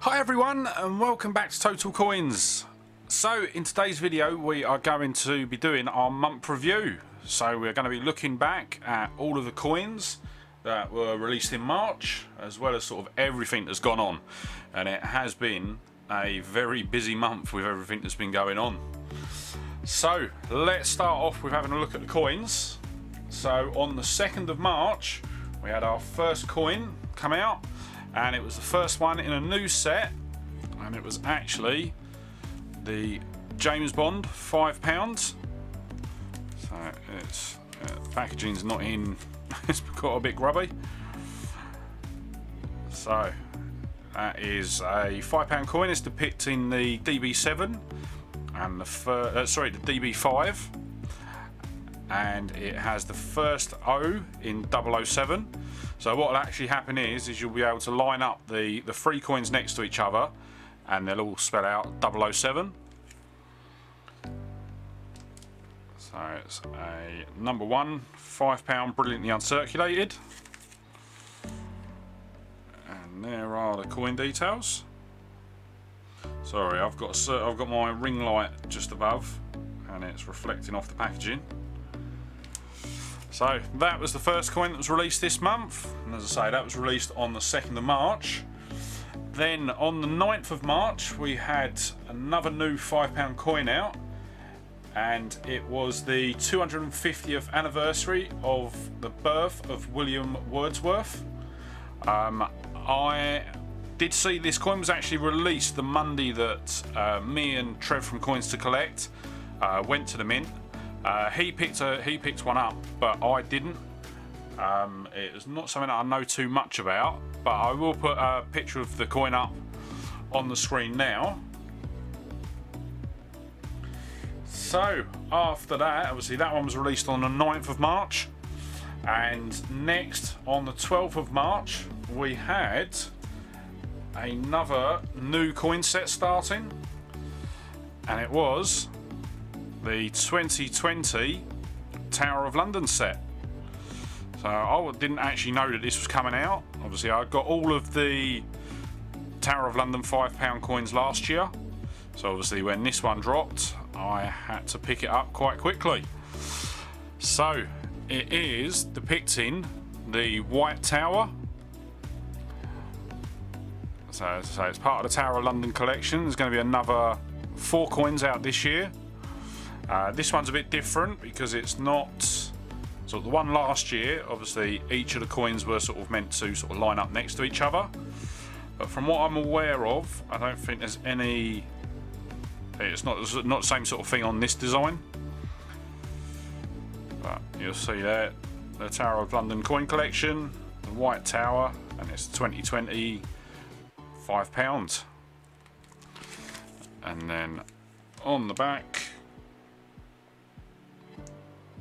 Hi everyone and welcome back to Total Coins. So in today's video we are going to be doing our month review. So we're going to be looking back at all of the coins that were released in March, as well as sort of everything that's gone on. And it has been a very busy month with everything that's been going on. So let's start off with having a look at the coins. So on the 2nd of March we had our first coin come out, and it was the first one in a new set, and it was actually the James Bond £5. So it's the packaging's not in, it's got a bit grubby. So that is a £5 coin. It's depicting the DB7 and the DB5, and it has the first O in 007. So what will actually happen is you'll be able to line up the three coins next to each other, and they'll all spell out 007. So it's a number one £5 brilliantly uncirculated, and there are the coin details. Sorry, I've got my ring light just above, and it's reflecting off the packaging. So that was the first coin that was released this month, and as I say, that was released on the 2nd of March. Then on the 9th of March we had another new £5 coin out, and it was the 250th anniversary of the birth of William Wordsworth. I did see this coin was actually released the Monday that me and Trev from Coins to Collect went to the mint. He picked one up, but I didn't. It was not something that I know too much about, but I will put a picture of the coin up on the screen now. So after that, obviously that one was released on the 9th of March, and next on the 12th of March we had another new coin set starting, and it was the 2020 Tower of London set. So I didn't actually know that this was coming out. Obviously I got all of the Tower of London £5 coins last year, so obviously when this one dropped I had to pick it up quite quickly. So it is depicting the White Tower. So it's part of the Tower of London collection. There's going to be another 4 coins out this year. This one's a bit different because it's not sort of the one last year. Obviously each of the coins were sort of meant to sort of line up next to each other, but from what I'm aware of, I don't think there's any, it's not the same sort of thing on this design. But you'll see there the Tower of London coin collection, the White Tower, and it's 2020 £5. And then on the back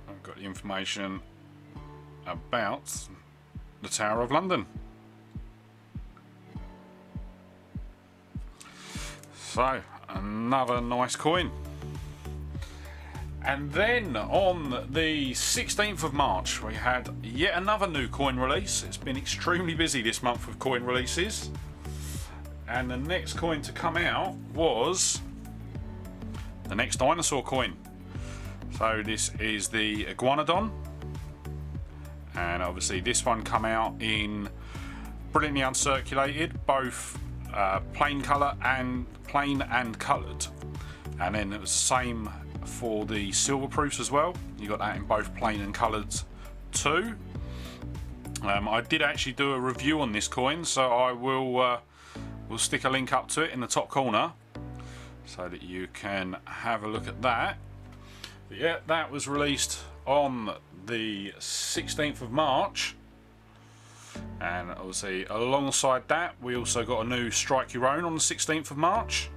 I've got the information about the Tower of London. So another nice coin. And then on the 16th of March we had yet another new coin release. It's been extremely busy this month with coin releases, and the next coin to come out was the next Dinosaur Coin. So this is the Iguanodon, and obviously this one come out in brilliantly uncirculated, both plain and coloured, and then it was the same for the silver proofs as well. You got that in both plain and coloured too. I did actually do a review on this coin, so I will we'll stick a link up to it in the top corner so that you can have a look at that. But yeah, that was released on the 16th of March, and obviously alongside that we also got a new Strike Your Own on the 16th of March.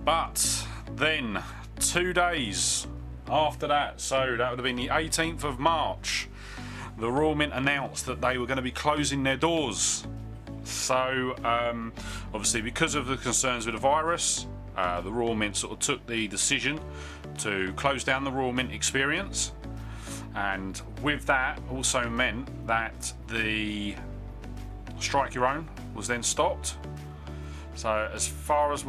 But then 2 days after that, so that would have been the 18th of March, the Royal Mint announced that they were going to be closing their doors. So obviously because of the concerns with the virus, the Royal Mint sort of took the decision to close down the Royal Mint experience, and with that also meant that the Strike Your Own was then stopped. So as far as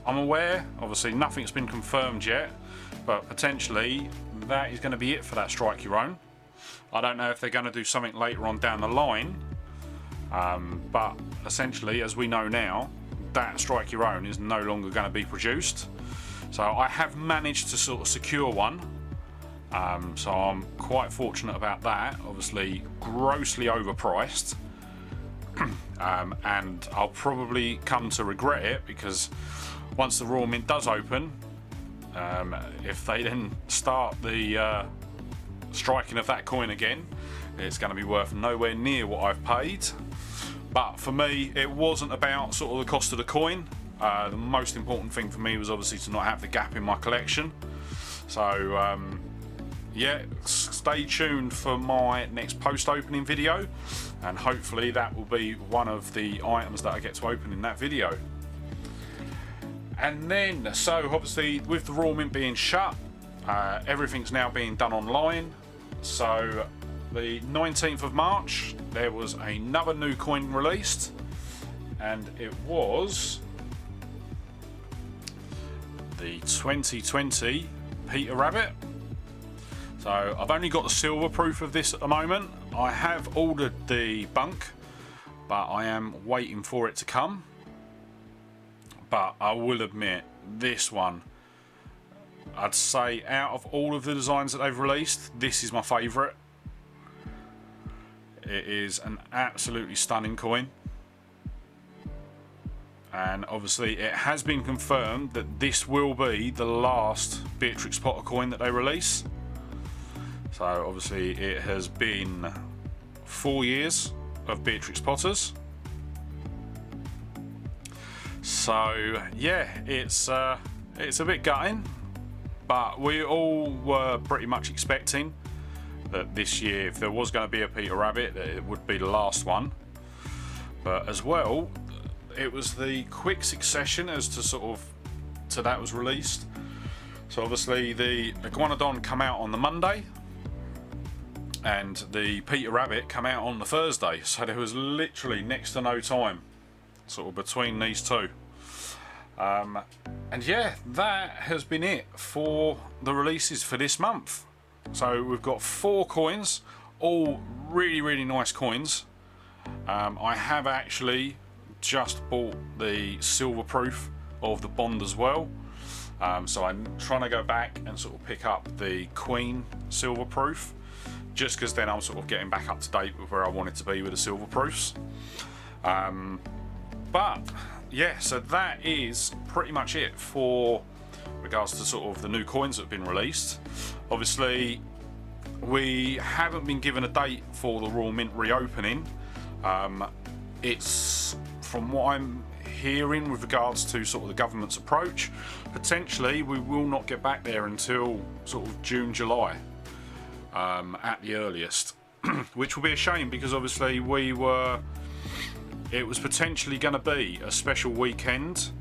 I'm aware, obviously nothing's been confirmed yet, but potentially that is going to be it for that Strike Your Own. I don't know if they're going to do something later on down the line, but essentially, as we know now, that Strike Your Own is no longer going to be produced. So I have managed to sort of secure one, so I'm quite fortunate about that. Obviously grossly overpriced, and I'll probably come to regret it, because once the Royal Mint does open, if they then start the striking of that coin again, it's going to be worth nowhere near what I've paid. But for me, it wasn't about sort of the cost of the coin. The most important thing for me was obviously to not have the gap in my collection. So yeah, stay tuned for my next post-opening video, and hopefully that will be one of the items that I get to open in that video. And then, so obviously with the Royal Mint being shut, everything's now being done online. So the 19th of March, there was another new coin released, and it was the 2020 Peter Rabbit. So I've only got the silver proof of this at the moment. I have ordered the bunk, but I am waiting for it to come. But I will admit, this one, I'd say out of all of the designs that they've released, this is my favourite. It is an absolutely stunning coin, and obviously it has been confirmed that this will be the last Beatrix Potter coin that they release. So obviously it has been 4 years of Beatrix Potters. So yeah, it's a bit gutting, but we all were pretty much expecting that this year, if there was going to be a Peter Rabbit, that it would be the last one. But as well, it was the quick succession as to that was released. So obviously the Iguanodon come out on the Monday, and the Peter Rabbit come out on the Thursday. So there was literally next to no time sort of between these two. And yeah, that has been it for the releases for this month. So we've got 4 coins, all really nice coins. I have actually just bought the silver proof of the Bond as well. So I'm trying to go back and sort of pick up the Queen silver proof, just because then I'm sort of getting back up to date with where I wanted to be with the silver proofs. But yeah, so that is pretty much it for regards to sort of the new coins that have been released. Obviously we haven't been given a date for the Royal Mint reopening. It's, from what I'm hearing with regards to sort of the government's approach, potentially we will not get back there until sort of June, July at the earliest, which will be a shame, because obviously it was potentially going to be a special weekend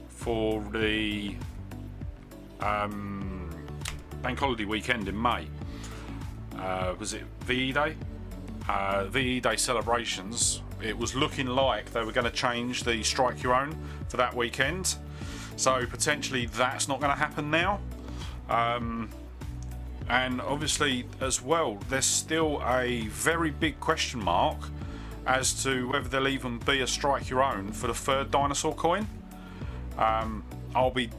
for the bank holiday weekend in May. Was it VE Day? VE Day celebrations. It was looking like they were going to change the Strike Your Own for that weekend. So potentially that's not going to happen now. And obviously as well, there's still a very big question mark as to whether there'll even be a Strike Your Own for the 3rd Dinosaur Coin. I'll be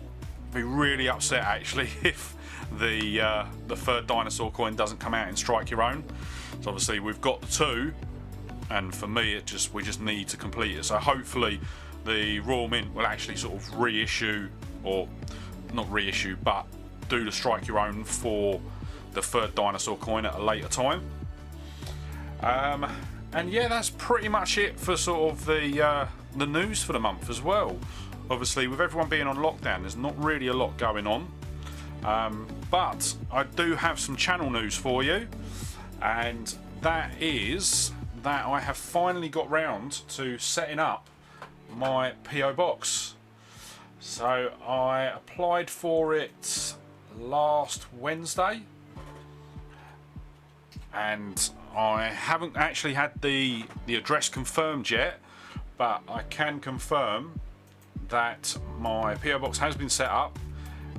really upset actually if the 3rd Dinosaur Coin doesn't come out in Strike Your Own. So obviously we've got the 2, and for me we just need to complete it. So hopefully the Royal Mint will actually sort of reissue, or not reissue, but do the Strike Your Own for the 3rd Dinosaur Coin at a later time. And yeah, that's pretty much it for sort of the news for the month as well. Obviously with everyone being on lockdown, there's not really a lot going on, but I do have some channel news for you, and that is that I have finally got round to setting up my PO box. So I applied for it last Wednesday, and I haven't actually had the address confirmed yet, but I can confirm that my PO box has been set up,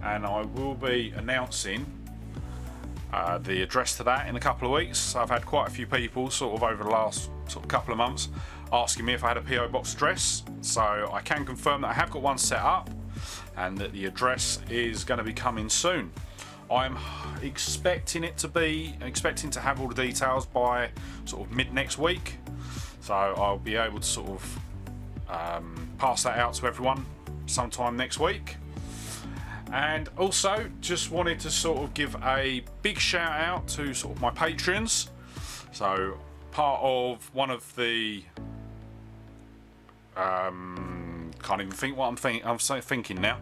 and I will be announcing the address to that in a couple of weeks. I've had quite a few people sort of over the last sort of couple of months asking me if I had a PO box address, so I can confirm that I have got one set up and that the address is going to be coming soon. I'm expecting to have all the details by sort of mid next week, so I'll be able to sort of pass that out to everyone sometime next week. And also just wanted to sort of give a big shout out to sort of my Patreons. So part of one of the can't even think what I'm thinking now.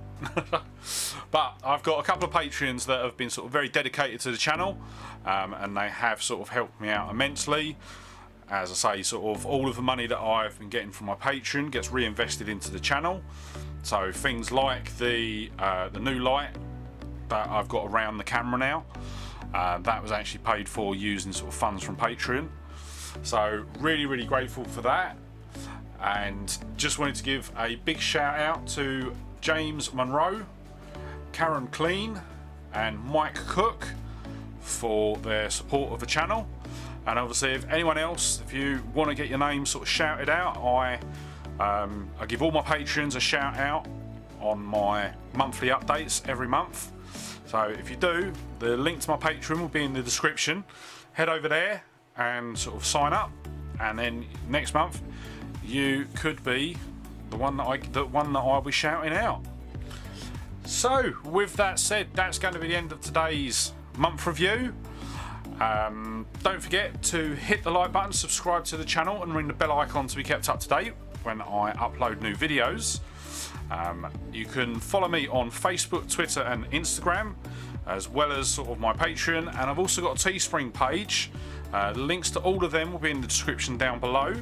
But I've got a couple of Patreons that have been sort of very dedicated to the channel, and they have sort of helped me out immensely. As I say, sort of all of the money that I've been getting from my Patreon gets reinvested into the channel. So things like the new light that I've got around the camera now, that was actually paid for using sort of funds from Patreon. So really grateful for that. And just wanted to give a big shout out to James Monroe, Karen Clean and Mike Cook for their support of the channel. And obviously if anyone else, if you want to get your name sort of shouted out, I give all my patrons a shout out on my monthly updates every month. So if you do, the link to my Patreon will be in the description. Head over there and sort of sign up, and then next month you could be the one that I'll be shouting out. So with that said, that's going to be the end of today's month review. Don't forget to hit the like button, subscribe to the channel, and ring the bell icon to be kept up to date when I upload new videos. You can follow me on Facebook, Twitter and Instagram, as well as sort of my Patreon, and I've also got a Teespring page. Links to all of them will be in the description down below.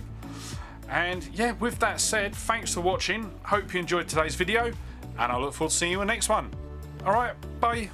And yeah, with that said, thanks for watching. Hope you enjoyed today's video, and I look forward to seeing you in the next one. Alright, bye.